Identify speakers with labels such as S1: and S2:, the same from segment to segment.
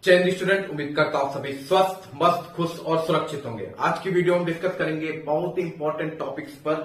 S1: जय हिंद स्टूडेंट, उम्मीद करता हूं सभी स्वस्थ, मस्त, खुश और सुरक्षित होंगे। आज की वीडियो में डिस्कस करेंगे बहुत ही इंपॉर्टेंट टॉपिक्स पर,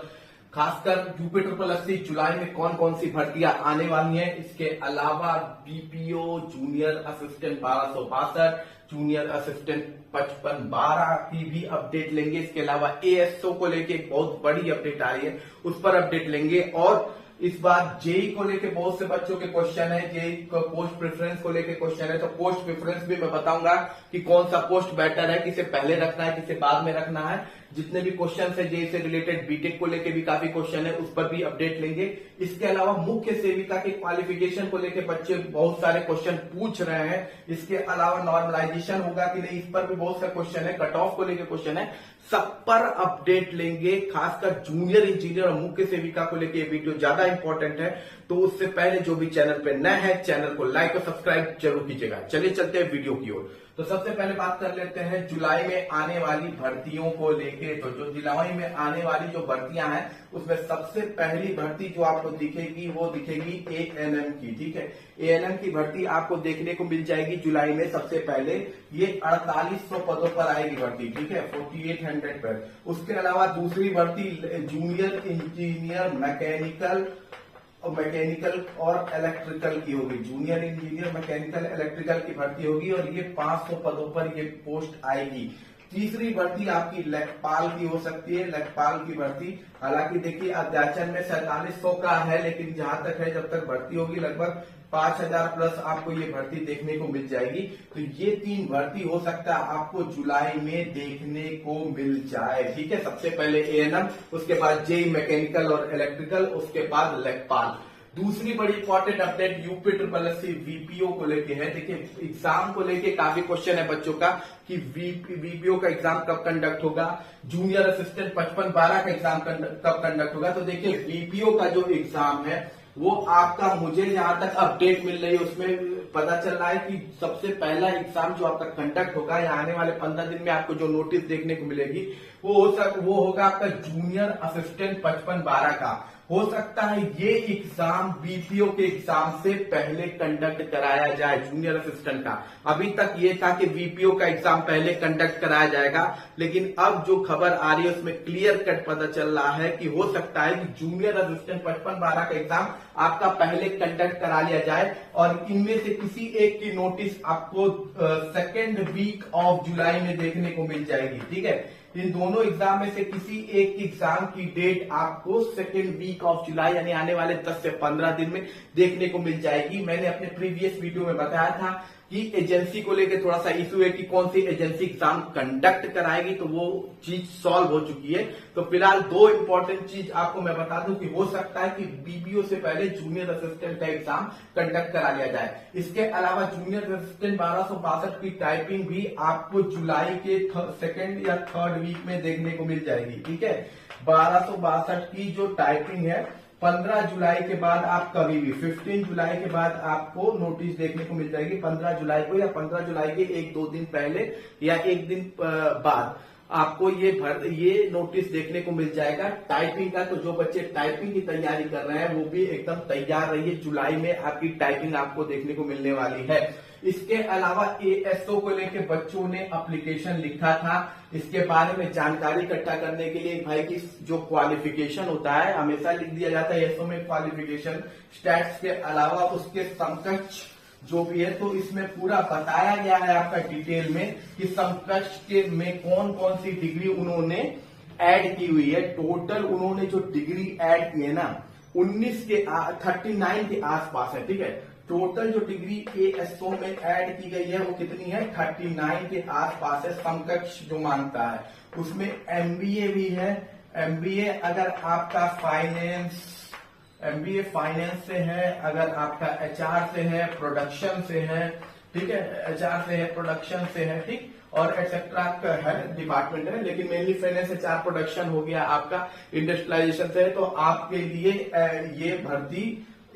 S1: खासकर यूपी ट्रिपल एससी जुलाई में कौन कौन सी भर्तियां आने वाली हैं। इसके अलावा BPO junior assistant 1262, junior assistant 5512 की भी अपडेट लेंगे। इसके अलावा एएसओ को लेके एक बहुत बड़ी अपडेट आ रही है, उस पर अपडेट लेंगे। और इस बार जेई को लेके बहुत से बच्चों के क्वेश्चन है, जेई को पोस्ट प्रेफरेंस को लेके क्वेश्चन है, तो पोस्ट प्रेफरेंस भी मैं बताऊंगा कि कौन सा पोस्ट बेटर है, किसे पहले रखना है, किसे बाद में रखना है। जितने भी क्वेश्चन है जेई से रिलेटेड, बीटेक को लेके भी काफी क्वेश्चन है, उस पर भी अपडेट लेंगे। इसके अलावा मुख्य सेविका के क्वालिफिकेशन को लेके बच्चे बहुत सारे क्वेश्चन पूछ रहे हैं। इसके अलावा नॉर्मलाइजेशन होगा कि नहीं, इस पर भी बहुत सारे क्वेश्चन है। कट ऑफ को लेके क्वेश्चन है, सब पर अपडेट लेंगे। खासकर जूनियर इंजीनियर और मुख्य सेविका को लेके ये वीडियो ज्यादा इंपॉर्टेंट है, तो उससे पहले जो भी चैनल पे नए हैं, चैनल को लाइक और सब्सक्राइब जरूर कीजिएगा। चलिए चलते हैं वीडियो की ओर। तो सबसे पहले बात कर लेते हैं जुलाई में आने वाली भर्तियों को लेके। तो जो जुलाई में आने वाली जो भर्तियां हैं, उसमें सबसे पहली भर्ती जो आपको दिखेगी वो दिखेगी एएनएम की। ठीक है, एएनएम की भर्ती आपको देखने को मिल जाएगी जुलाई में। सबसे पहले ये 4800 पदों पर आएगी भर्ती, ठीक है, 4800 पर। उसके अलावा दूसरी भर्ती जूनियर इंजीनियर मैकेनिकल और इलेक्ट्रिकल की होगी। जूनियर इंजीनियर मैकेनिकल इलेक्ट्रिकल की भर्ती होगी और ये 500 पदों पर ये पोस्ट आएगी। तीसरी भर्ती आपकी लेखपाल की हो सकती है, लेखपाल की भर्ती। हालांकि देखिए अध्याचन में 4700 का है, लेकिन जहां तक है जब तक भर्ती होगी लगभग 5000 प्लस आपको ये भर्ती देखने को मिल जाएगी। तो ये 3 भर्ती हो सकता है आपको जुलाई में देखने को मिल जाए। ठीक है, सबसे पहले एएनएम, उसके बाद जेई मैकेनिकल और इलेक्ट्रिकल, उसके बाद लेखपाल। दूसरी बड़ी important update UP triple SC VPO को लेके है। देखिए एग्जाम को लेके काफी क्वेश्चन है बच्चों का कि वीपीओ का एग्जाम कब कंडक्ट होगा, जूनियर असिस्टेंट 5512 का एग्जाम कब कंडक्ट होगा। तो देखिए वीपीओ का जो एग्जाम है वो आपका, मुझे जहां तक अपडेट मिल रही है उसमें पता चल रहा है कि सबसे पहला एग्जाम जो आपका कंडक्ट होगा या आने वाले 15 दिन में आपको जो नोटिस देखने को मिलेगी वो होगा आपका जूनियर असिस्टेंट 5512 का। हो सकता है ये एग्जाम बीपीओ के एग्जाम से पहले कंडक्ट कराया जाए, जूनियर असिस्टेंट का। अभी तक ये था कि बीपीओ का एग्जाम पहले कंडक्ट कराया जाएगा, लेकिन अब जो खबर आ रही है उसमें क्लियर कट पता चल रहा है कि हो सकता है कि जूनियर असिस्टेंट 5512 का एग्जाम आपका पहले कंडक्ट करा लिया जाए और इनमें से किसी एक की नोटिस आपको सेकेंड वीक ऑफ जुलाई में देखने को मिल जाएगी। ठीक है, इन दोनों एग्जाम में से किसी एक एग्जाम की डेट आपको सेकेंड वीक ऑफ जुलाई यानी आने वाले 10 से 15 दिन में देखने को मिल जाएगी। मैंने अपने प्रीवियस वीडियो में बताया था कि एजेंसी को लेकर थोड़ा सा इशू है कि कौन सी एजेंसी एग्जाम कंडक्ट कराएगी, तो वो चीज सॉल्व हो चुकी है। तो फिलहाल 2 इंपॉर्टेंट चीज आपको मैं बता दूं कि हो सकता है कि बीपीओ से पहले जूनियर असिस्टेंट का एग्जाम कंडक्ट करा लिया जाए। इसके अलावा जूनियर असिस्टेंट 1262 की टाइपिंग भी आपको जुलाई के सेकेंड या थर्ड वीक में देखने को मिल जाएगी। ठीक है, 1262 की जो टाइपिंग है 15 जुलाई के बाद आप कभी भी 15 जुलाई के बाद आपको नोटिस देखने को मिल जाएगी। 15 जुलाई को या 15 जुलाई के 1-2 दिन पहले या 1 दिन बाद आपको ये नोटिस देखने को मिल जाएगा टाइपिंग का। तो जो बच्चे टाइपिंग की तैयारी कर रहे हैं वो भी एकदम तैयार रहिए, जुलाई में आपकी टाइपिंग आपको देखने को मिलने वाली है। इसके अलावा एएसओ को लेके बच्चों ने एप्लीकेशन लिखा था। इसके बारे में जानकारी इकट्ठा करने के लिए भाई की जो क्वालिफिकेशन होता है हमेशा लिख दिया जाता है एएसओ में क्वालिफिकेशन, स्टैट्स के अलावा उसके समकक्ष जो भी है। तो इसमें पूरा बताया गया है आपका डिटेल में कि समकक्ष के में कौन कौन सी डिग्री उन्होंने ऐड की हुई है। टोटल उन्होंने जो डिग्री ऐड की है ना 39 के आसपास है। ठीक है, टोटल जो डिग्री एएसओ में ऐड की गई है वो कितनी है, 39 के आसपास है। समकक्ष जो मानता है उसमें एमबीए भी है। एमबीए अगर आपका एमबीए फाइनेंस से है, अगर आपका एचआर से है, प्रोडक्शन से है, ठीक है, एचआर से है, प्रोडक्शन से है, ठीक, और एक्सेट्रा का है डिपार्टमेंट है, लेकिन मेनली फाइनेंस एचआर प्रोडक्शन हो गया आपका, इंडस्ट्रियलाइजेशन से है। तो आपके लिए ये भर्ती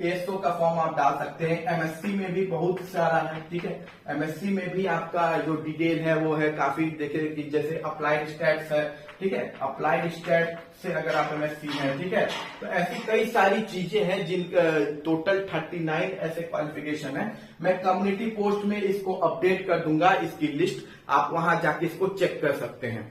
S1: एएसओ का फॉर्म आप डाल सकते हैं। एमएससी में भी बहुत सारा है, ठीक है। एमएससी में भी आपका जो डिटेल है वो है काफी, देखिए कि जैसे अप्लाइड स्टैट्स है, ठीक है। अप्लाइड स्टैट से अगर आप एमएससी है, ठीक है, तो ऐसी कई सारी चीजें हैं जिन टोटल 39 ऐसे क्वालिफिकेशन है। मैं कम्युनिटी पोस्ट में इसको अपडेट कर दूंगा, इसकी लिस्ट आप वहां जाके इसको चेक कर सकते हैं।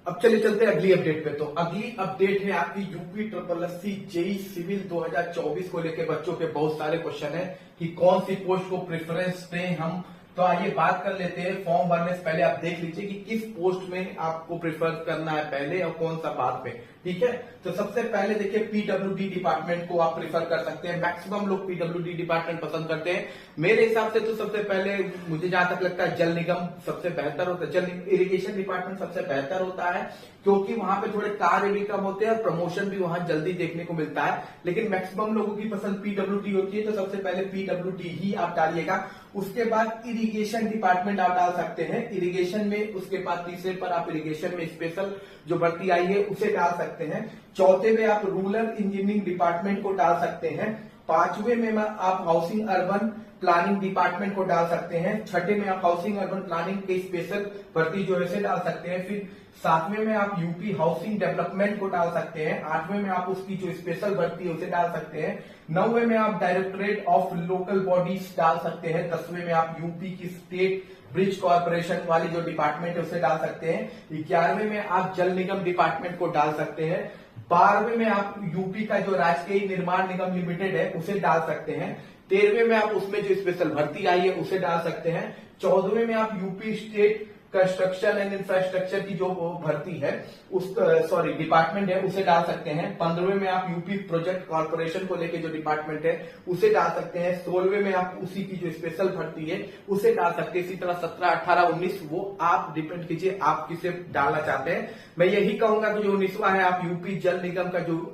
S1: अब चलिए चलते हैं अगली अपडेट पे। तो अगली अपडेट है आपकी यूपी SSSC जेई सिविल 2024 को लेके बच्चों के बहुत सारे क्वेश्चन है कि कौन सी पोस्ट को प्रेफरेंस दें हम। तो आइए बात कर लेते हैं। फॉर्म भरने से पहले आप देख लीजिए कि किस पोस्ट में आपको प्रेफर करना है पहले और कौन सा बाद में, ठीक है। तो सबसे पहले देखिए पीडब्ल्यूडी डिपार्टमेंट को आप प्रेफर कर सकते हैं। मैक्सिमम लोग पीडब्ल्यूडी डिपार्टमेंट पसंद करते हैं। मेरे हिसाब से तो सबसे पहले मुझे जहां तक लगता है जल निगम सबसे बेहतर होता है, जल इरिगेशन डिपार्टमेंट सबसे बेहतर होता है, क्योंकि वहां पे थोड़े कार्य भी कम होते हैं और प्रमोशन भी वहां जल्दी देखने को मिलता है। लेकिन मैक्सिमम लोगों की पसंद पीडब्ल्यूडी होती है, तो सबसे पहले पीडब्ल्यूडी ही आप डालिएगा। उसके बाद इरिगेशन डिपार्टमेंट आप डाल सकते हैं। इरिगेशन में उसके बाद तीसरे पर आप इरिगेशन में स्पेशल जो भर्ती आई है उसे डाल सकते हैं। चौथे में आप रूरल इंजीनियरिंग डिपार्टमेंट को डाल सकते हैं। पांचवे में आप हाउसिंग अर्बन प्लानिंग डिपार्टमेंट को डाल सकते हैं। छठे में आप हाउसिंग अर्बन प्लानिंग के स्पेशल भर्ती जो है उसे डाल सकते हैं। फिर सातवें में आप यूपी हाउसिंग डेवलपमेंट को डाल सकते हैं। आठवें में आप उसकी जो स्पेशल भर्ती है उसे डाल सकते हैं। नौवें में आप डायरेक्टरेट ऑफ लोकल बॉडीज डाल सकते हैं। 10वें में आप यूपी की स्टेट ब्रिज कॉर्पोरेशन वाली जो डिपार्टमेंट है उसे डाल सकते हैं। 11वें में आप जल निगम डिपार्टमेंट को डाल सकते हैं। 12वें में आप यूपी का जो राजकीय निर्माण निगम लिमिटेड है उसे डाल सकते हैं। 13वें में आप उसमें जो स्पेशल भर्ती आई है उसे डाल सकते हैं। 14वें में आप UP state construction and infrastructure की जो भर्ती है उस डिपार्टमेंट है उसे डाल सकते हैं। 15वें में आप यूपी प्रोजेक्ट कॉर्पोरेशन को लेके जो डिपार्टमेंट है उसे डाल सकते हैं। 16वें में आप उसी की जो स्पेशल भर्ती है उसे डाल सकते हैं। इसी तरह 17, 18, 19 वो आप डिपेंड कीजिए आप किसे डालना चाहते हैं। मैं यही कहूंगा कि जो 19वां है आप यूपी जल निगम का जो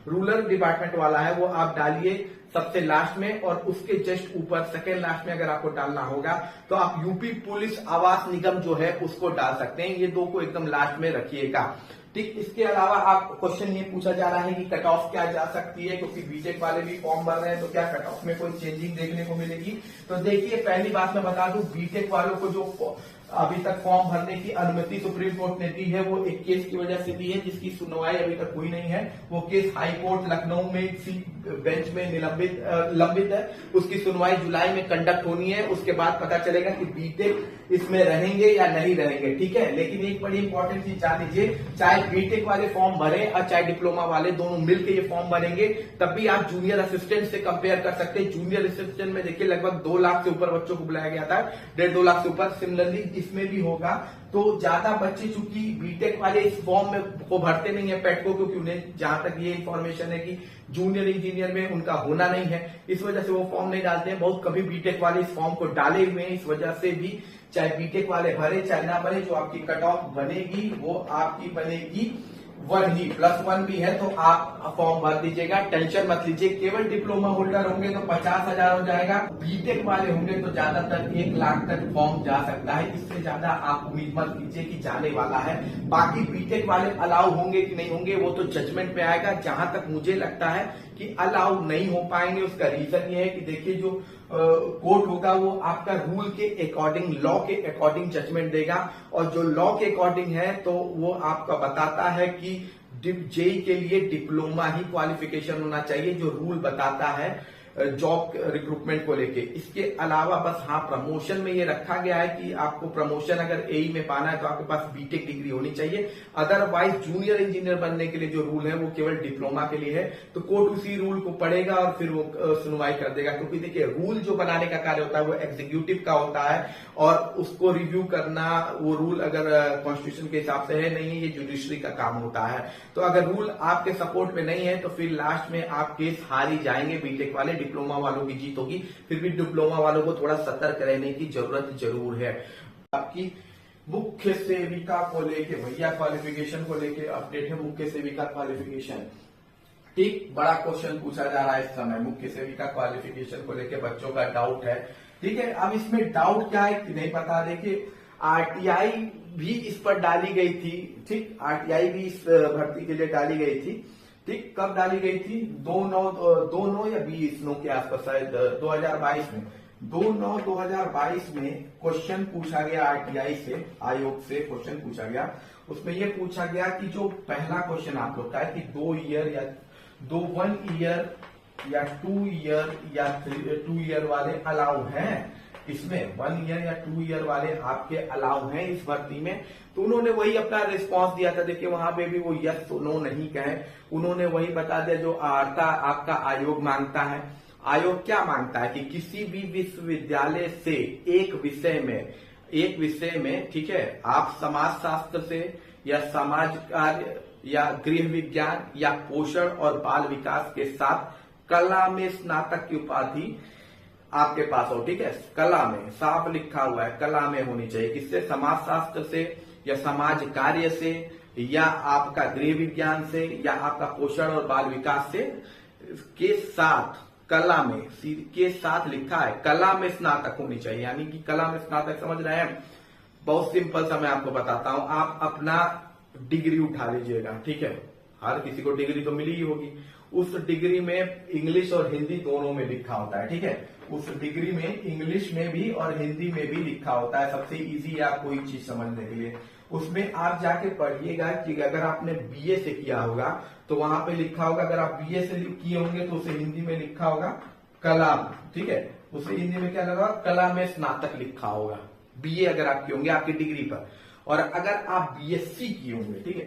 S1: रूरल डिपार्टमेंट वाला है वो आप डालिए सबसे लास्ट में, और उसके जस्ट ऊपर सेकेंड लास्ट में अगर आपको डालना होगा तो आप यूपी पुलिस आवास निगम जो है उसको डाल सकते हैं। ये दो को एकदम लास्ट में रखिएगा, ठीक। इसके अलावा आप क्वेश्चन ये पूछा जा रहा है कि कट ऑफ क्या जा सकती है, क्योंकि बीटेक वाले भी फॉर्म भर रहे हैं, तो क्या कट ऑफ में कोई चेंजिंग देखने को मिलेगी। तो देखिए पहली बात मैं बता दूं, बीटेक वालों को जो अभी तक फॉर्म भरने की अनुमति सुप्रीम कोर्ट ने दी है वो एक केस की वजह से दी है जिसकी सुनवाई अभी तक हुई नहीं है। वो केस हाई कोर्ट लखनऊ में सी बेंच में लंबित है। उसकी सुनवाई जुलाई में कंडक्ट होनी है। उसके बाद पता चलेगा कि बीटेक इसमें रहेंगे या नहीं रहेंगे, ठीक है। लेकिन एक बड़ी इंपॉर्टेंट चीज जान लीजिए, चाहे बीटेक वाले फॉर्म भरे और चाहे डिप्लोमा वाले, दोनों मिलकर ये फॉर्म भरेंगे तब भी आप जूनियर असिस्टेंट से कंपेयर कर सकते हैं। जूनियर असिस्टेंट में देखिए लगभग 2 लाख से ऊपर बच्चों को बुलाया गया था, 1.5-2 लाख से ऊपर। सिमिलरली इसमें भी होगा। तो ज्यादा बच्चे चूंकि बीटेक वाले इस फॉर्म में को भरते नहीं है पेट को, क्योंकि उन्हें जहां तक ये इन्फॉर्मेशन है कि जूनियर इंजीनियर में उनका होना नहीं है, इस वजह से वो फॉर्म नहीं डालते हैं। बहुत कभी बीटेक वाले इस फॉर्म को डाले हुए हैं, इस वजह से भी चाहे बीटेक वाले भरे चाहे ना भरे, जो आपकी कट ऑफ बनेगी वो आपकी बनेगी 1 ही, +1 भी है तो आप फॉर्म भर दीजिएगा, टेंशन मत लीजिए। केवल डिप्लोमा होल्डर होंगे तो 50,000 हो जाएगा। बीटेक वाले होंगे तो ज्यादातर 1 लाख तक फॉर्म जा सकता है। इससे ज्यादा आप उम्मीद मत कीजिए कि जाने वाला है। बाकी बीटेक वाले अलाउ होंगे कि नहीं होंगे वो तो जजमेंट में आएगा। जहां तक मुझे लगता है कि अलाउ नहीं हो पाएंगे, उसका रीजन ये है कि देखिए जो कोर्ट होगा वो आपका रूल के अकॉर्डिंग, लॉ के अकॉर्डिंग जजमेंट देगा, और जो लॉ के अकॉर्डिंग है तो वो आपका बताता है कि जेई के लिए डिप्लोमा ही क्वालिफिकेशन होना चाहिए, जो रूल बताता है जॉब रिक्रूटमेंट को लेके। इसके अलावा बस हाँ, प्रमोशन में ये रखा गया है कि आपको प्रमोशन अगर एई में पाना है तो आपके पास बीटेक डिग्री होनी चाहिए। अदरवाइज जूनियर इंजीनियर बनने के लिए जो रूल है वो केवल डिप्लोमा के लिए है। तो कोर्ट उसी रूल को पढ़ेगा और फिर वो सुनवाई कर देगा, क्योंकि देखिए रूल जो बनाने का कार्य होता है वो एग्जीक्यूटिव का होता है, और उसको रिव्यू करना, वो रूल अगर कॉन्स्टिट्यूशन के हिसाब से है नहीं है, ये जुडिशरी का काम होता है। तो अगर रूल आपके सपोर्ट में नहीं है तो फिर लास्ट में आप केस हार ही जाएंगे बीटेक वाले। डिप्लोमा वालों की जीत होगी। फिर भी डिप्लोमा वालों को थोड़ा सतर्क रहने की जरूरत जरूर है। आपकी मुख्य सेविका को लेके भैया क्वालिफिकेशन को लेके अपडेट है। मुख्य सेविका क्वालिफिकेशन, ठीक, बड़ा क्वेश्चन पूछा जा रहा है इस समय। मुख्य सेविका क्वालिफिकेशन को लेके बच्चों का डाउट है, ठीक है। अब इसमें डाउट क्या है कि नहीं पता। देखिए आरटीआई भी इस पर डाली गई थी, ठीक, आरटीआई भी इस भर्ती के लिए डाली गई थी। ठीक, कब डाली गई थी? 2/9 या 20/9 के आसपास, शायद 2022 में। 2/9/2022 में क्वेश्चन पूछा गया आरटीआई से, आयोग से क्वेश्चन पूछा गया। उसमें यह पूछा गया कि जो पहला क्वेश्चन आप लोग का है कि 2 ईयर या 1 ईयर या 2 ईयर या 2 ईयर वाले अलाउ हैं इसमें, 1 ईयर या 2 ईयर वाले आपके अलाउ हैं इस भर्ती में। तो उन्होंने वही अपना रिस्पांस दिया था। देखिए वहां पे भी वो यस नो नहीं कहे, उन्होंने वही बता दिया जो अर्हता आपका आयोग मांगता है। आयोग क्या मांगता है कि किसी भी विश्वविद्यालय से एक विषय में, ठीक है, आप समाज शास्त्र से या समाज कार्य या गृह विज्ञान या पोषण और बाल विकास के साथ कला में स्नातक की उपाधि आपके पास हो, ठीक है। कला में साफ लिखा हुआ है, कला में होनी चाहिए। किससे? समाज शास्त्र से या समाज कार्य से या आपका गृह विज्ञान से या आपका पोषण और बाल विकास से के साथ, कला में के साथ लिखा है, कला में स्नातक होनी चाहिए। यानी कि कला में स्नातक समझ रहे हैं? बहुत सिंपल सा मैं आपको बताता हूं। आप अपना डिग्री उठा लीजिएगा, ठीक है, हर किसी को डिग्री तो मिली ही होगी। उस डिग्री में इंग्लिश और हिंदी दोनों में लिखा होता है, ठीक है। उस डिग्री में इंग्लिश में भी और हिंदी में भी लिखा होता है। सबसे इजी है आप कोई चीज समझने के लिए। उसमें आप जाके पढ़िएगा कि अगर आपने बीए से किया होगा तो वहां पे लिखा होगा, अगर आप बीए से किए होंगे तो उसे हिंदी में लिखा होगा कला, ठीक है। उसे हिंदी में क्या लगा? कला में स्नातक लिखा होगा। बीए अगर आप किए होंगे आपकी डिग्री पर, और अगर आप बीएससी किए होंगे, ठीक है,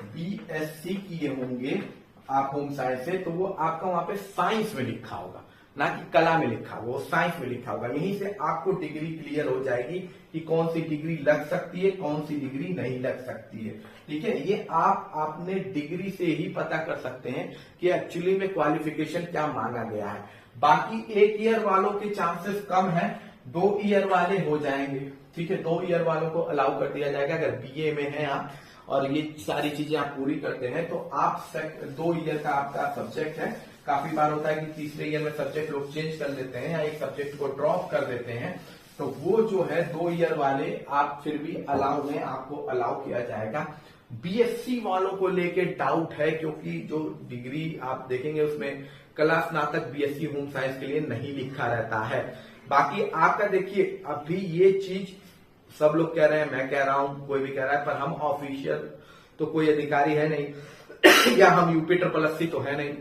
S1: बीएससी किए होंगे आप होम साइंस से, तो वो आपका वहां पे साइंस में लिखा होगा, ना कि कला में लिखा होगा, वो साइंस में लिखा होगा। यहीं से आपको डिग्री क्लियर हो जाएगी कि कौन सी डिग्री लग सकती है, कौन सी डिग्री नहीं लग सकती है, ठीक है। ये आप अपने डिग्री से ही पता कर सकते हैं कि एक्चुअली में क्वालिफिकेशन क्या मांगा गया है। बाकी 1 ईयर वालों के चांसेस कम है, 2 ईयर वाले हो जाएंगे, ठीक है। 2 ईयर वालों को अलाउ कर दिया जाएगा। अगर बीए में है आप और ये सारी चीजें आप पूरी करते हैं तो आप 2 ईयर का आपका सब्जेक्ट है। काफी बार होता है कि तीसरे ईयर में सब्जेक्ट लोग चेंज कर लेते हैं या एक सब्जेक्ट को ड्रॉप कर देते हैं, तो वो जो है 2 ईयर वाले आप फिर भी अलाउ में आपको अलाउ किया जाएगा। बीएससी वालों को लेके डाउट है, क्योंकि जो डिग्री आप देखेंगे उसमें कला स्नातक बीएससी होम साइंस के लिए नहीं लिखा रहता है। बाकी आपका देखिए अभी ये चीज सब लोग कह रहे हैं, मैं कह रहा हूं, कोई भी कह रहा है, पर हम ऑफिशियल तो कोई अधिकारी है नहीं या हम यूपी SSS तो है नहीं।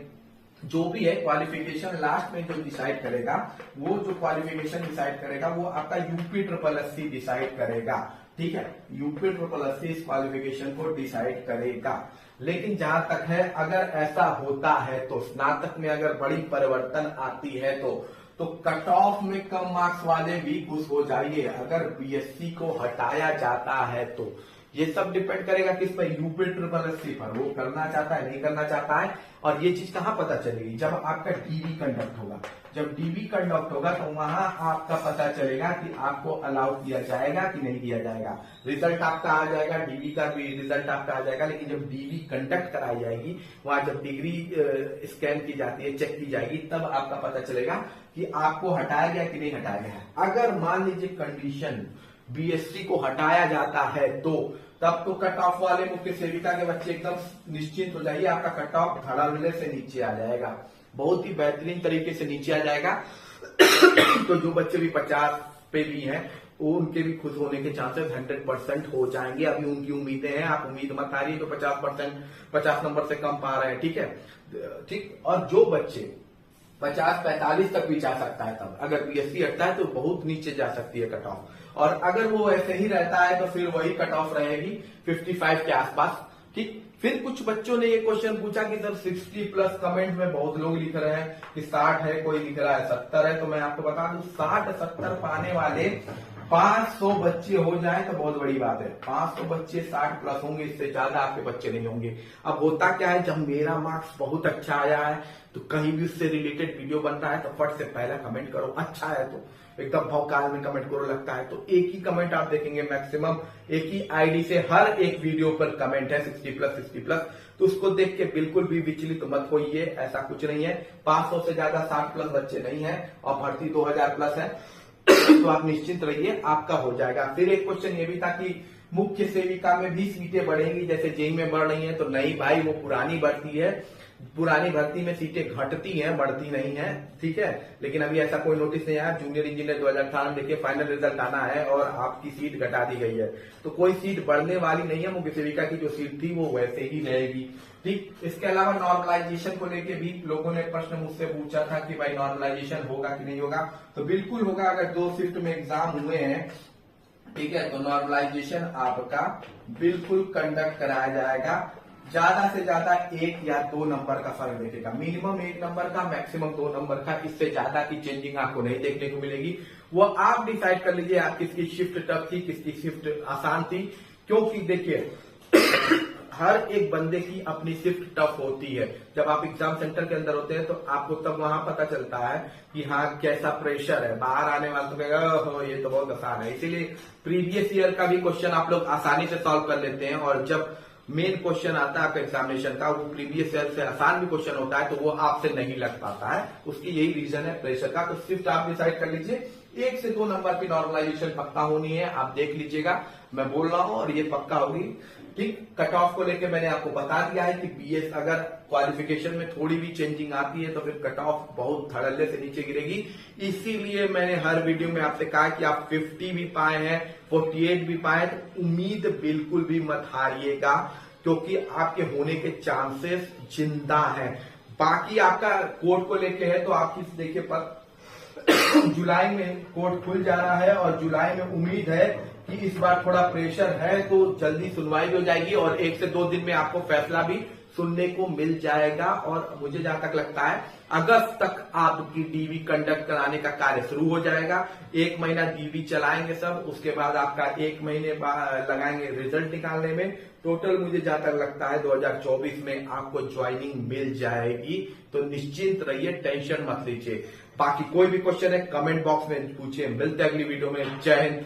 S1: जो भी है क्वालिफिकेशन लास्ट में जो डिसाइड करेगा, वो जो क्वालिफिकेशन डिसाइड करेगा वो आपका यूपी SSS डिसाइड करेगा, ठीक है। यूपी SSS इस क्वालिफिकेशन को डिसाइड करेगा। लेकिन जहां तक है, अगर ऐसा होता है तो स्नातक में अगर बड़ी परिवर्तन आती है तो कट ऑफ में कम मार्क्स वाले भी खुश हो जाइए। अगर बीएससी को हटाया जाता है तो ये सब डिपेंड करेगा किस पर? यूपी SSS पर। वो करना चाहता है, नहीं करना चाहता है। और ये चीज कहां पता चलेगी? जब आपका डीवी कंडक्ट होगा। जब डीवी कंडक्ट होगा तो वहां आपका पता चलेगा कि आपको अलाउ किया जाएगा कि नहीं किया जाएगा। रिजल्ट आपका आ जाएगा, डीवी का भी रिजल्ट आपका आ जाएगा। लेकिन जब डीवी कंडक्ट कराई जाएगी, वहां जब डिग्री स्कैन की जाती है, चेक की जाएगी, तब आपका पता चलेगा कि आपको हटाया गया कि नहीं हटाया गया। अगर मान लीजिए कंडीशन बीएससी को हटाया जाता है तो तब तो कट ऑफ वाले मुख्य सेविका के बच्चे एकदम निश्चिंत हो जाइए, आपका कट ऑफ धड़ल्ले से नीचे आ जाएगा, बहुत ही बेहतरीन तरीके से नीचे आ जाएगा। तो जो बच्चे भी 50 पे भी हैं, वो उनके भी खुश होने के चांसेस 100% हो जाएंगे। अभी उनकी उम्मीदें हैं, आप उम्मीद मत हारिए तो 50 नंबर से कम पा रहे हैं, ठीक है, ठीक। और जो बच्चे 50-45 तक भी जा सकता है, तब अगर बीएससी हटता है तो बहुत नीचे जा सकती है कट ऑफ। और अगर वो ऐसे ही रहता है तो फिर वही कट ऑफ रहेगी 55 के आसपास, ठीक। फिर कुछ बच्चों ने ये क्वेश्चन पूछा कि सर 60+ कमेंट में बहुत लोग लिख रहे हैं कि 60 है, कोई लिख रहा है 70 है। तो मैं आपको बता दूं 60-70 पाने वाले 500 बच्चे हो जाए तो बहुत बड़ी बात है। 500 बच्चे 60+ होंगे, इससे ज्यादा आपके बच्चे नहीं होंगे। अब होता क्या है, जब मेरा मार्क्स बहुत अच्छा आया है तो कहीं भी उससे रिलेटेड वीडियो बन रहा है तो फट से पहला कमेंट करो, अच्छा है तो एकदम भौकाल में कमेंट करो लगता है तो एक ही कमेंट आप देखेंगे, मैक्सिमम एक ही आईडी से हर एक वीडियो पर कमेंट है 60+, तो उसको देख के बिल्कुल भी विचलित मत होइए, ऐसा कुछ नहीं है। 500 से ज्यादा 60+ बच्चे नहीं है और भर्ती 2000+ है, तो आप निश्चिंत रहिए, आपका हो जाएगा। फिर एक क्वेश्चन ये भी था कि मुख्य सेविका में भी सीटें बढ़ेंगी जैसे जेई में बढ़ रही है, तो नहीं भाई, वो पुरानी भर्ती है। पुरानी भर्ती में सीटें घटती हैं, बढ़ती नहीं है, ठीक है। लेकिन अभी ऐसा कोई नोटिस नहीं आया। जूनियर इंजीनियर 2018 देखिए फाइनल रिजल्ट आना है और आपकी सीट घटा दी गई है, तो कोई सीट बढ़ने वाली नहीं है। मुख्य सेविका की जो सीट थी वो वैसे ही रहेगी, ठीक। इसके अलावा नॉर्मलाइजेशन को लेके भी लोगों ने प्रश्न मुझसे पूछा था कि भाई नॉर्मलाइजेशन होगा कि नहीं होगा, तो बिल्कुल होगा। अगर 2 शिफ्ट में एग्जाम हुए हैं, ठीक है, तो नॉर्मलाइजेशन आपका बिल्कुल कंडक्ट कराया जाएगा। ज्यादा से ज्यादा 1 या 2 नंबर का फर्क देखेगा, मिनिमम 1 नंबर का, मैक्सिमम 2 नंबर का। इससे ज्यादा की चेंजिंग आपको नहीं देखने को मिलेगी। वो आप डिसाइड कर लीजिए आप किसकी शिफ्ट टफ थी, किसकी शिफ्ट आसान थी। क्योंकि देखिए हर एक बंदे की अपनी शिफ्ट टफ होती है। जब आप एग्जाम सेंटर के अंदर होते हैं तो आपको तब वहां पता चलता है कि हाँ कैसा प्रेशर है। बाहर आने वाले तो कहेगा ओहो ये तो बहुत आसान है। इसीलिए प्रीवियस ईयर का भी क्वेश्चन आप लोग आसानी से सॉल्व कर लेते हैं, और जब मेन क्वेश्चन आता है आपका एग्जामिनेशन का, वो प्रीवियस ईयर से आसान भी क्वेश्चन होता है, तो वो आपसे नहीं लग पाता है। उसकी यही रीजन है प्रेशर का। तो शिफ्ट आप डिसाइड कर लीजिए, 1 से 2 नंबर की नॉर्मलाइजेशन पक्का होनी है। आप देख लीजिएगा, मैं बोल रहा हूं और ये पक्का होगी, ठीक। कट ऑफ को लेके मैंने आपको बता दिया है कि बीएस अगर क्वालिफिकेशन में थोड़ी भी चेंजिंग आती है तो फिर कट ऑफ बहुत धड़ल्ले से नीचे गिरेगी। इसीलिए मैंने हर वीडियो में आपसे कहा कि आप 50 भी पाए हैं, 48 भी पाए, तो उम्मीद बिल्कुल भी मत हारिएगा, क्योंकि आपके होने के चांसेस जिंदा हैं। बाकी आपका कोर्ट को लेके है तो आपकी देखिए पर जुलाई में कोर्ट खुल जा रहा है, और जुलाई में उम्मीद है कि इस बार थोड़ा प्रेशर है तो जल्दी सुनवाई हो जाएगी, और 1 से 2 दिन में आपको फैसला भी सुनने को मिल जाएगा। और मुझे जहां तक लगता है अगस्त तक आपकी डीवी कंडक्ट कराने का कार्य शुरू हो जाएगा। 1 महीना डीवी चलाएंगे सब, उसके बाद आपका 1 महीने लगाएंगे रिजल्ट निकालने में। टोटल मुझे जहां तक लगता है 2024 में आपको ज्वाइनिंग मिल जाएगी। तो निश्चिंत रहिए, टेंशन मत लीजिए। बाकी कोई भी क्वेश्चन है कमेंट बॉक्स में पूछिए। मिलते हैं अगली वीडियो में। जय हिंद।